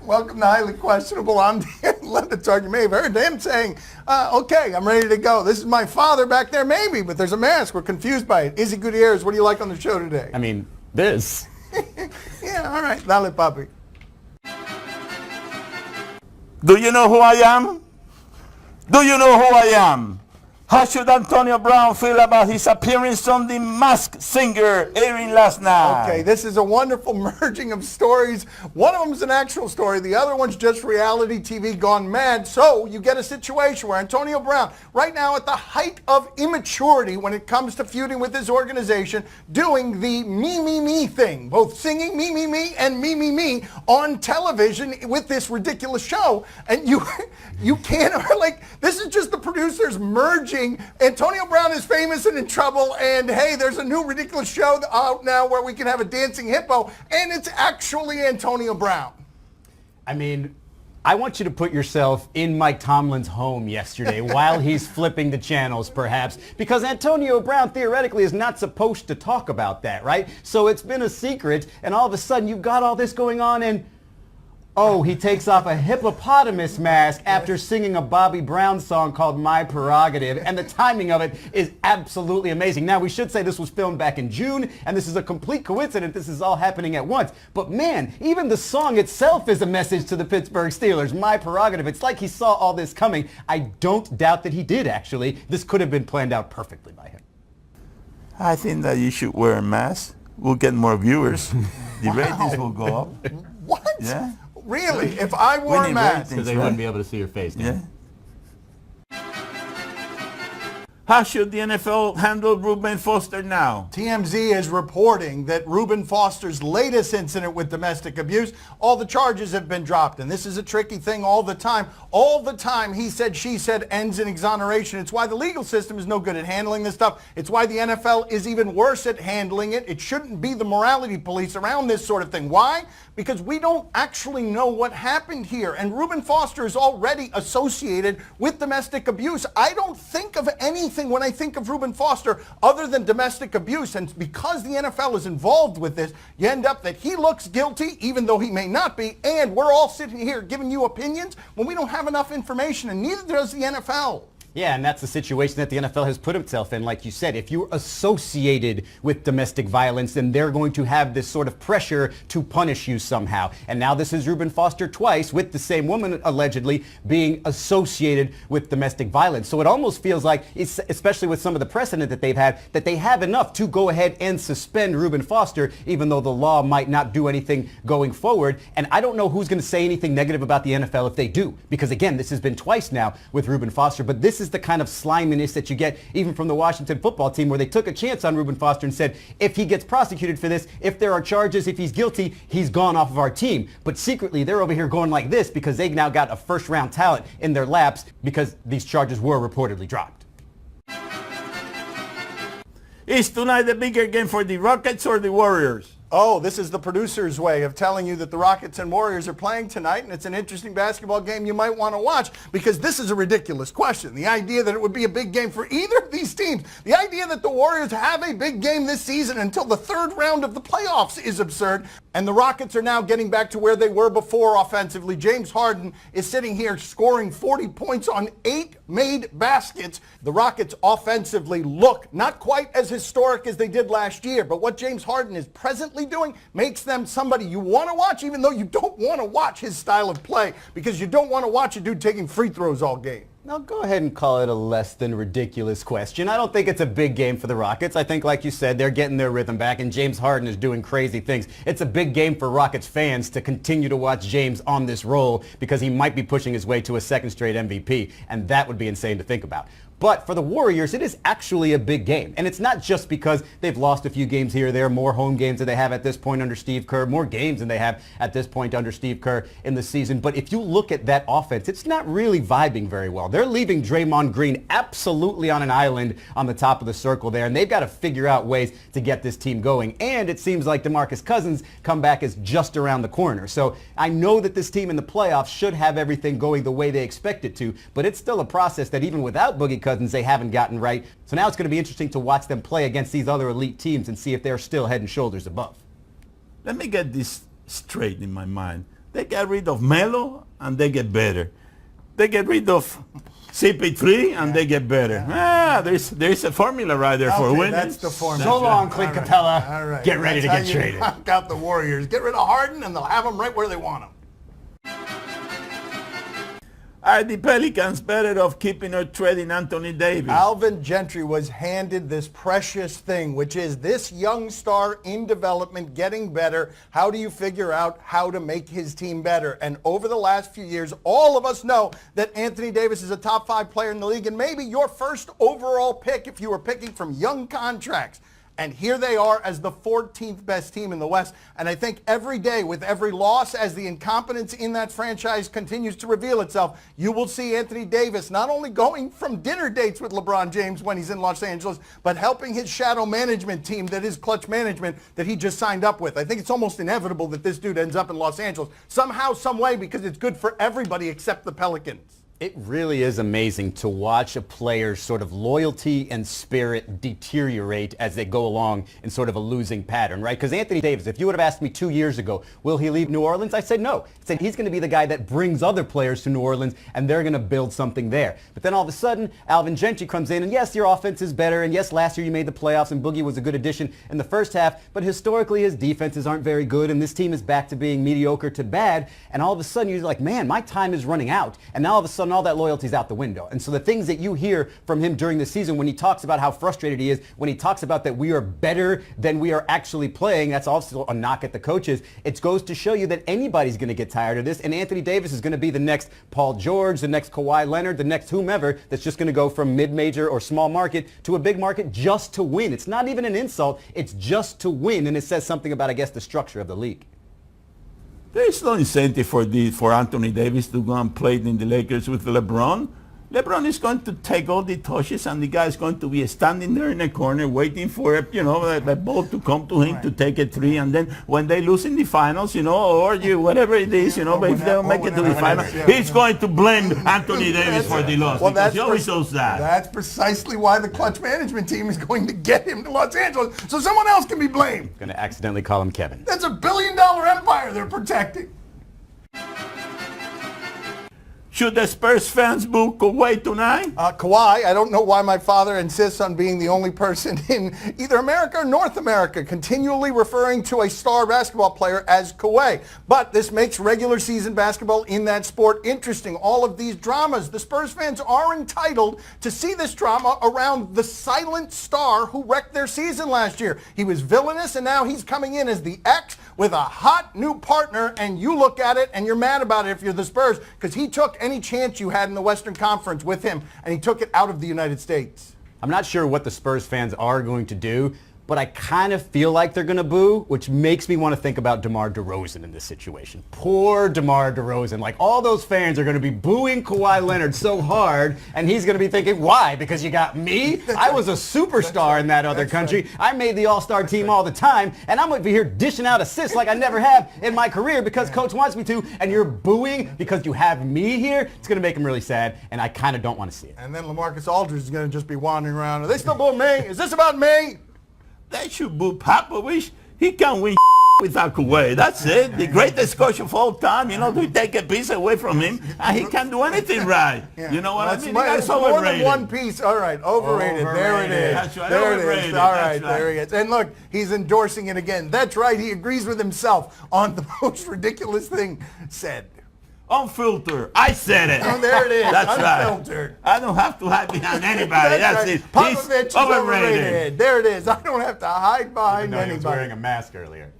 Welcome to Highly Questionable. I'm Dan Lendertalk. You may have heard him saying, okay, I'm ready to go. This is my father back there, maybe, but there's a mask. We're confused by it. Izzy Gutierrez, what do you like on the show today? I mean, this. Yeah, all right. Dale, papi. Do you know who I am? Do you know who I am? How should Antonio Brown feel about his appearance on The Masked Singer airing last night? Okay, this is a wonderful merging of stories. One of them is an actual story. The other one's just reality TV gone mad. So you get a situation where Antonio Brown, right now at the height of immaturity when it comes to feuding with his organization, doing the me thing, both singing me and me on television with this ridiculous show. And you can't, like, this is just the producers merging. Antonio Brown is famous and in trouble, and hey, there's a new ridiculous show out now where we can have a dancing hippo, and it's actually Antonio Brown. I mean, I want you to put yourself in Mike Tomlin's home yesterday while he's flipping the channels, perhaps, because Antonio Brown theoretically is not supposed to talk about that, right? So it's been a secret, and all of a sudden you've got all this going on, and oh, he takes off a hippopotamus mask after singing a Bobby Brown song called My Prerogative, and the timing of it is absolutely amazing. Now, we should say this was filmed back in June, and this is a complete coincidence. This is all happening at once. But man, even the song itself is a message to the Pittsburgh Steelers, My Prerogative. It's like he saw all this coming. I don't doubt that he did, actually. This could have been planned out perfectly by him. I think that you should wear a mask. We'll get more viewers. The ratings will go up. What? Yeah. Really? If I wore a mask? Because they wouldn't be able to see your face. Yeah. How should the NFL handle Reuben Foster now? TMZ is reporting that Reuben Foster's latest incident with domestic abuse, all the charges have been dropped. And this is a tricky thing all the time. All the time, he said, she said, ends in exoneration. It's why the legal system is no good at handling this stuff. It's why the NFL is even worse at handling it. It shouldn't be the morality police around this sort of thing. Why? Because we don't actually know what happened here. And Reuben Foster is already associated with domestic abuse. I don't think of anything when I think of Reuben Foster other than domestic abuse. And because the NFL is involved with this, you end up that he looks guilty, even though he may not be. And we're all sitting here giving you opinions when we don't have enough information, and neither does the NFL. Yeah, and that's the situation that the NFL has put itself in. Like you said, if you're associated with domestic violence, then they're going to have this sort of pressure to punish you somehow. And now this is Reuben Foster twice with the same woman allegedly being associated with domestic violence. So it almost feels like, especially with some of the precedent that they've had, that they have enough to go ahead and suspend Reuben Foster, even though the law might not do anything going forward. And I don't know who's going to say anything negative about the NFL if they do, because again, this has been twice now with Reuben Foster, but this is the kind of sliminess that you get even from the Washington football team, where they took a chance on Reuben Foster and said, if he gets prosecuted for this, if there are charges, if he's guilty, he's gone off of our team. But secretly, they're over here going like this because they've now got a first-round talent in their laps because these charges were reportedly dropped. Is tonight the bigger game for the Rockets or the Warriors? Oh, this is the producer's way of telling you that the Rockets and Warriors are playing tonight, and it's an interesting basketball game you might want to watch, because this is a ridiculous question. The idea that it would be a big game for either of these teams, the idea that the Warriors have a big game this season until the third round of the playoffs is absurd, and the Rockets are now getting back to where they were before offensively. James Harden is sitting here scoring 40 points on 8 made baskets. The Rockets offensively look not quite as historic as they did last year, but what James Harden is presently doing makes them somebody you want to watch, even though you don't want to watch his style of play, because you don't want to watch a dude taking free throws all game. Now go ahead and call it a less than ridiculous question. I don't think it's a big game for the Rockets. I think, like you said, they're getting their rhythm back, and James Harden is doing crazy things. It's a big game for Rockets fans to continue to watch James on this roll, because he might be pushing his way to a second straight MVP, and that would be insane to think about. But for the Warriors, it is actually a big game. And it's not just because they've lost a few games here or there, more home games than they have at this point under Steve Kerr, more games than they have at this point under Steve Kerr in the season. But if you look at that offense, it's not really vibing very well. They're leaving Draymond Green absolutely on an island on the top of the circle there, and they've got to figure out ways to get this team going. And it seems like DeMarcus Cousins' comeback is just around the corner. So I know that this team in the playoffs should have everything going the way they expect it to, but it's still a process that even without Boogie Cousins, they haven't gotten right. So now it's going to be interesting to watch them play against these other elite teams and see if they're still head and shoulders above. Let me get this straight in my mind. They get rid of Melo and they get better. They get rid of CP3 and they get better. There's a formula right there for winning. That's the formula. So long, Clint Capella. All right. Get ready to That's get how you traded. knock out the Warriors. Get rid of Harden and they'll have them right where they want them. Are the Pelicans better off keeping or trading Anthony Davis? Alvin Gentry was handed this precious thing, which is this young star in development getting better. How do you figure out how to make his team better? And over the last few years, all of us know that Anthony Davis is a top 5 player in the league and maybe your first overall pick if you were picking from young contracts. And here they are as the 14th best team in the West. And I think every day with every loss, as the incompetence in that franchise continues to reveal itself, you will see Anthony Davis not only going from dinner dates with LeBron James when he's in Los Angeles, but helping his shadow management team that is Clutch Management that he just signed up with. I think it's almost inevitable that this dude ends up in Los Angeles somehow, some way, because it's good for everybody except the Pelicans. It really is amazing to watch a player's sort of loyalty and spirit deteriorate as they go along in sort of a losing pattern, right? Because Anthony Davis, if you would have asked me 2 years ago, will he leave New Orleans? I said no. I said he's going to be the guy that brings other players to New Orleans and they're going to build something there. But then all of a sudden, Alvin Gentry comes in and yes, your offense is better and yes, last year you made the playoffs and Boogie was a good addition in the first half, but historically his defenses aren't very good and this team is back to being mediocre to bad, and all of a sudden you're like, man, my time is running out, and now all of a sudden all that loyalty's out the window. And so the things that you hear from him during the season when he talks about how frustrated he is, when he talks about that we are better than we are actually playing, that's also a knock at the coaches. It goes to show you that anybody's going to get tired of this, and Anthony Davis is going to be the next Paul George, the next Kawhi Leonard, the next whomever that's just going to go from mid-major or small market to a big market just to win. It's not even an insult. It's just to win, and it says something about, I guess, the structure of the league. There's no incentive for Anthony Davis to go and play in the Lakers with LeBron. LeBron is going to take all the touches, and the guy is going to be standing there in a corner waiting for a ball to come to him to take a three, and then when they lose in the finals, or whatever it is, but if they don't make it to the finals, he's going to blame Anthony Davis for the loss because he always does that. That's precisely why the Clutch Management team is going to get him to Los Angeles, so someone else can be blamed. Going to accidentally call him Kevin. That's $1 billion empire they're protecting. Should the Spurs fans boo Kawhi tonight? Kawhi, I don't know why my father insists on being the only person in either America or North America continually referring to a star basketball player as Kawhi. But this makes regular season basketball in that sport interesting. All of these dramas, the Spurs fans are entitled to see this drama around the silent star who wrecked their season last year. He was villainous and now he's coming in as the ex with a hot new partner, and you look at it and you're mad about it if you're the Spurs because he took any chance you had in the Western Conference with him, and he took it out of the United States. I'm not sure what the Spurs fans are going to do, but I kind of feel like they're going to boo, which makes me want to think about DeMar DeRozan in this situation. Poor DeMar DeRozan. Like, all those fans are going to be booing Kawhi Leonard so hard, and he's going to be thinking, why? Because you got me? I was a superstar in that other country. I made the all-star team all the time, and I'm over here dishing out assists like I never have in my career because coach wants me to, and you're booing because you have me here? It's going to make him really sad, and I kind of don't want to see it. And then LaMarcus Aldridge is going to just be wandering around. Are they still booing me? Is this about me? They should boo Popovich. He can win without Kawhi. That's it. The greatest coach of all time. To take a piece away from him, and he can't do anything right. You know what I mean? It's more than one piece. All right, overrated. There it is. That's right. There Overrated. it is. All right, That's right. there he is. And look, he's endorsing it again. That's right. He agrees with himself on the most ridiculous thing said. Unfiltered. I said it. Oh, there it is. That's Unfiltered. right. I don't have to hide behind anybody. That's right. it. Popovich He's is overrated. There it is. I don't have to hide behind anybody. He was wearing a mask earlier.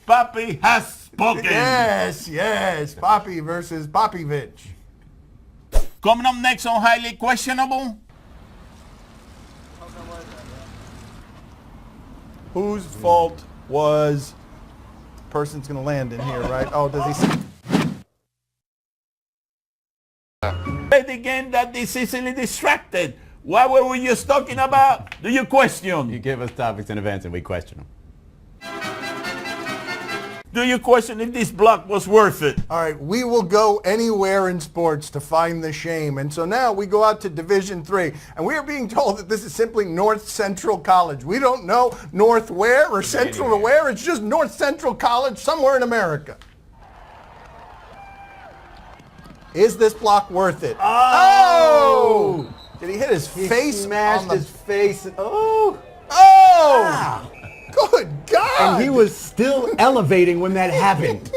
Papi has spoken. Yes. Poppy versus Popovich. Coming up next on Highly Questionable. Whose fault was the person's going to land in here, right? Oh, does he see? Play the game that is easily distracted. What were we just talking about? Do you question? You give us topics and events and we question them. Do you question if this block was worth it? All right, we will go anywhere in sports to find the shame. And so now we go out to Division III, and we are being told that this is simply North Central College. We don't know North where or Central to where. It's just North Central College somewhere in America. Is this block worth it? Oh! Did he hit his He face smashed on the... his face. Oh! Oh! Ah. Good God! And he was still elevating when that happened.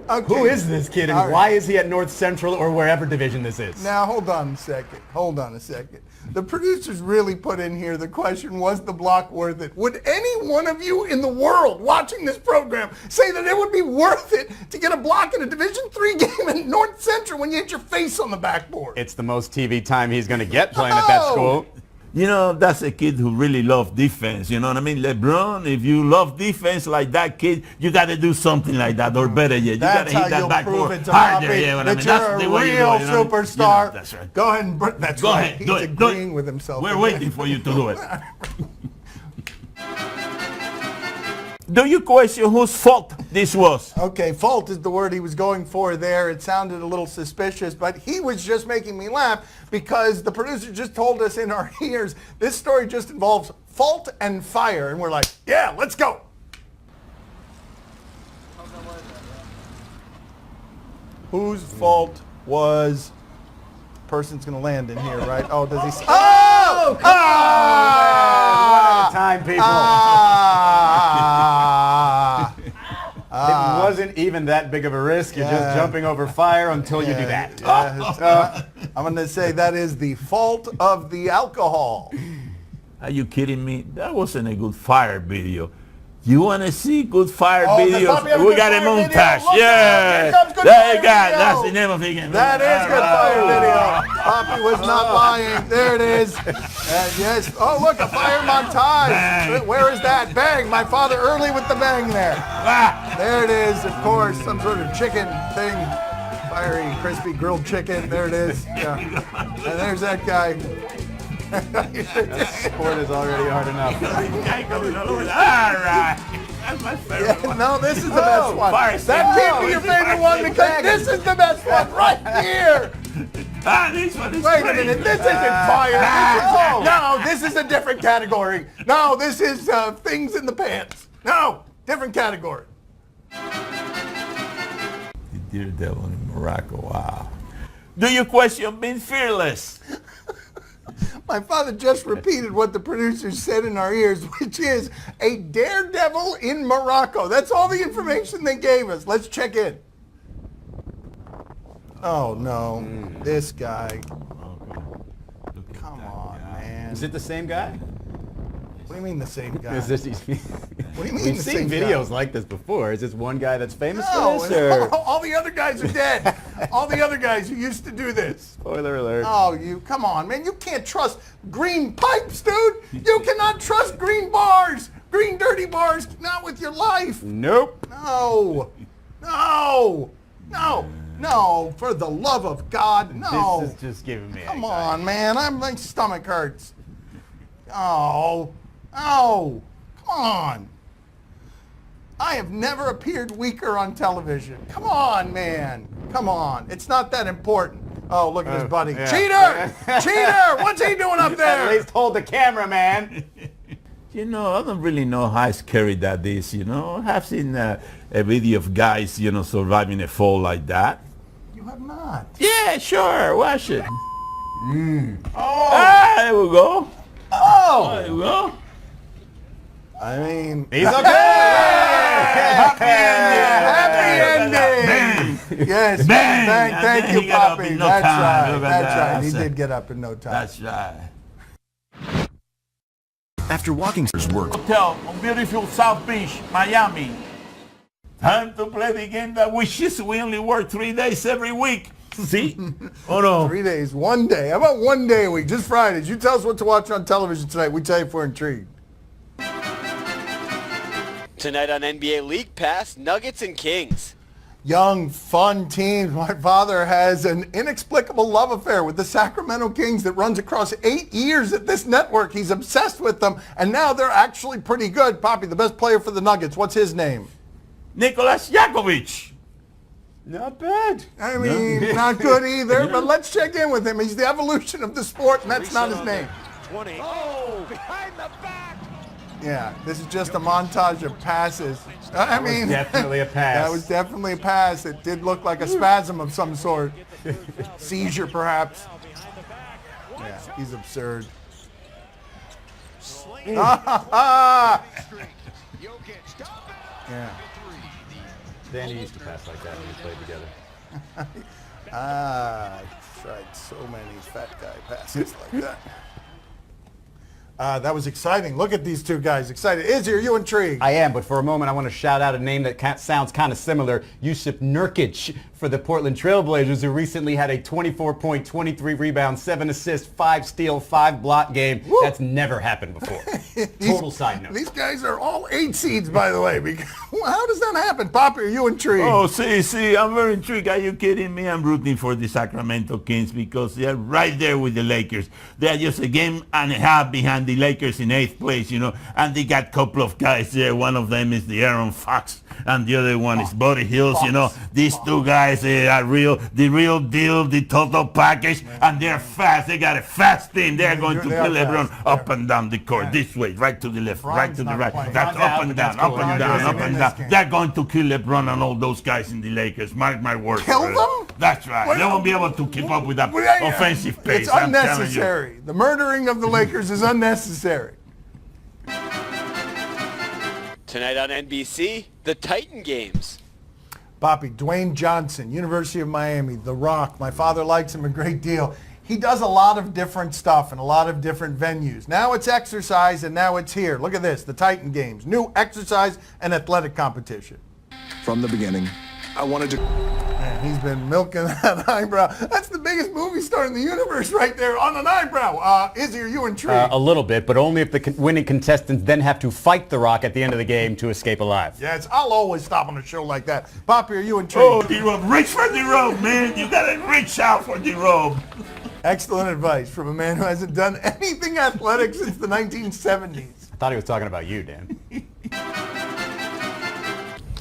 Okay. Who is this kid, and All right. why is he at North Central or wherever division this is? Now, hold on a second. Hold on a second. The producers really put in here the question, was the block worth it? Would any one of you in the world watching this program say that it would be worth it to get a block in a Division III game in North Central when you hit your face on the backboard? It's the most TV time he's going to get playing at that school. You know, that's a kid who really loves defense. You know what I mean? LeBron, if you love defense like that kid, you got to do something like that, or better yet, you got That's to how hit that you'll backboard prove it to harder. Poppy Yeah, what I that mean? you're That's the a way you do real it. You know? superstar. You know, that's right. Go ahead and that's Go right. ahead, He's do it. agreeing with himself. We're waiting for you to do it. Do you question whose fault this was? Okay, fault is the word he was going for there. It sounded a little suspicious, but he was just making me laugh because the producer just told us in our ears this story just involves fault and fire. And we're like, yeah, let's go. Whose fault was... Person's going to land in here, right? Oh, does he... Oh! Come on, one at a time, people. It wasn't even that big of a risk. You're just jumping over fire until you do that. I'm going to say that is the fault of the alcohol. Are you kidding me? That wasn't a good fire video. You want to see good fire Oh, videos? Bobby, have a We good got a fire video. montage. Look Yeah. out. Here comes good There fire you go. video. That's the name of it again. That is good fire video. Poppy was not lying. There it is. Yes. Oh, look, a fire montage. Bang. Where is that? Bang. My father early with the bang there. Ah. There it is, of course. Some sort of chicken thing. Fiery, crispy grilled chicken. There it is. Yeah. And there's that guy. Sport is already hard enough. All right. That's my favorite one. No, this is the best one. Fire That sale. can't be your This is favorite fire one sale. because this is the best one right here. Ah, this one is Wait a great. minute, this isn't fire. No, this is a different category. No, this is things in the pants. No, different category. The Dear Devil in Morocco. Wow. Do you question being fearless? My father just repeated what the producers said in our ears, which is a daredevil in Morocco. That's all the information they gave us. Let's check in. Oh, no. This guy. Come on, man. Is it the same guy? What do you mean the same guy? Is this, What do you mean we've the seen same guy? videos like this before. Is this one guy that's famous No, for this? Or? all the other guys are dead. All the other guys who used to do this. Spoiler alert. Oh, you, come on, man. You can't trust green pipes, dude. You cannot trust green bars. Green dirty bars, not with your life. Nope. No. No. No. No. For the love of God, no. This is just giving me Come anxiety. on, man. My stomach hurts. Oh. Oh. Come on. I have never appeared weaker on television. Come on, man. Come on. It's not that important. Oh, look at his buddy. yeah. Cheater! Cheater! What's he doing up At there? least hold the camera, man. You know, I don't really know how scary that is, you know. I have seen a video of guys, you know, surviving a fall like that. You have not. Yeah, sure. Watch it. Oh. Ah, there we go. Oh. There we go. I mean, He's okay. happy ending. Yes. Bang. Thank And you, then he got up Poppy. in no That's time. right. Look at That's that. right. He did get up in no time. That's right. After walking his work, Hotel on beautiful South Beach, Miami. Time to play the game that we only work 3 days every week. See? Oh no. 3 days, 1 day. How about 1 day a week? Just Fridays. You tell us what to watch on television tonight. We tell you if we're intrigued. Tonight on NBA League Pass, Nuggets and Kings. Young, fun teams. My father has an inexplicable love affair with the Sacramento Kings that runs across 8 years at this network. He's obsessed with them, and now they're actually pretty good. Poppy, the best player for the Nuggets, what's his name? Nicholas Jakovic. Not bad. I mean, not good either, but let's check in with him. He's the evolution of the sport, and that's not his name. 20. Oh, behind the back. Yeah, this is just a montage of passes. I mean, definitely a pass. That was definitely a pass. It did look like a spasm of some sort. Seizure, perhaps. Yeah, he's absurd. Yeah. Danny used to pass like that when we played together. I tried so many fat guy passes like that. That was exciting. Look at these two guys. Excited. Izzy, are you intrigued? I am, but for a moment I want to shout out a name that sounds kind of similar, Yusuf Nurkic for the Portland Trailblazers, who recently had a 24-point, 23-rebound, 7 assists, 5 steal, 5 block game. Woo. That's never happened before. Total side note. These guys are all 8 seeds, by the way. How does that happen? Poppy, are you intrigued? Oh, see, I'm very intrigued. Are you kidding me? I'm rooting for the Sacramento Kings because they're right there with the Lakers. They're just a game and a half behind the Lakers in 8th place, and they got a couple of guys there. One of them is the Aaron Fox, and the other one is Buddy Hills. These two guys are the real deal, the total package, and they're fast. They got a fast team. They're going to kill LeBron up and down the court, this way, right to the left, right to the right. That's up and down, up and down, up and down. They're going to kill LeBron and all those guys in the Lakers. Mark my words. Kill them? That's right. They won't be able to keep up with that offensive pace. It's unnecessary. The murdering of the Lakers is unnecessary. Tonight on NBC, the Titan games. Poppy, Dwayne Johnson, University of Miami, The Rock. My father likes him a great deal. He does a lot of different stuff in a lot of different venues. Now it's exercise, and now it's here. Look at this, the Titan games. New exercise and athletic competition. From the beginning, I wanted to... Man, he's been milking that eyebrow. That's the biggest movie star in the universe right there on an eyebrow. Izzy, are you intrigued? A little bit, but only if the winning contestants then have to fight The Rock at the end of the game to escape alive. Yes, I'll always stop on a show like that. Poppy, are you intrigued? Oh, the robe. Reach for the robe, man. You got to reach out for the robe. Excellent advice from a man who hasn't done anything athletic since the 1970s. I thought he was talking about you, Dan.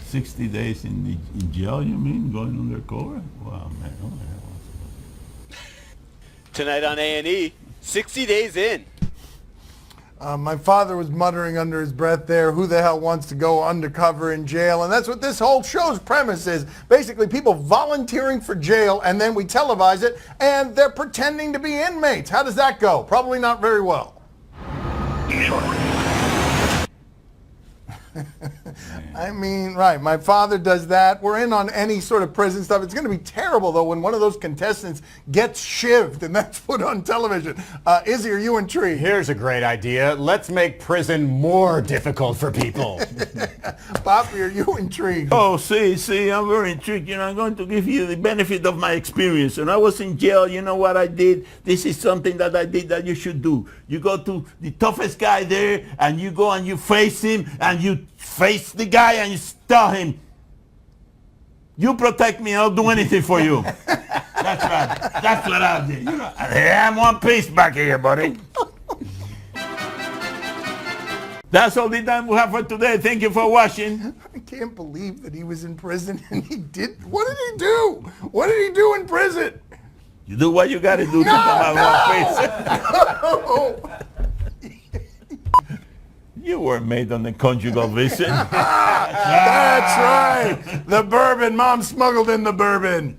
60 days in jail, you mean? Going undercover? Wow, man. Oh, yeah. Tonight on A&E, 60 days in. My father was muttering under his breath there, who the hell wants to go undercover in jail? And that's what this whole show's premise is. Basically, people volunteering for jail, and then we televise it, and they're pretending to be inmates. How does that go? Probably not very well. I mean, right, my father does that. We're in on any sort of prison stuff. It's going to be terrible, though, when one of those contestants gets shivved, and that's put on television. Izzy, are you intrigued? Here's a great idea. Let's make prison more difficult for people. Poppy, are you intrigued? Oh, see, I'm very intrigued. I'm going to give you the benefit of my experience. When I was in jail, you know what I did? This is something that I did that you should do. You go to the toughest guy there, and you go and you face him, and you face the guy and you tell him, you protect me, I'll do anything for you. That's right. That's what I'll do. I'm one piece back here, buddy. That's all the time we have for today. Thank you for watching. I can't believe that he was in prison and he did. What did he do? What did he do in prison? You do what you got to do to come out one face. You were made on the conjugal visit. That's right. The bourbon. Mom smuggled in the bourbon.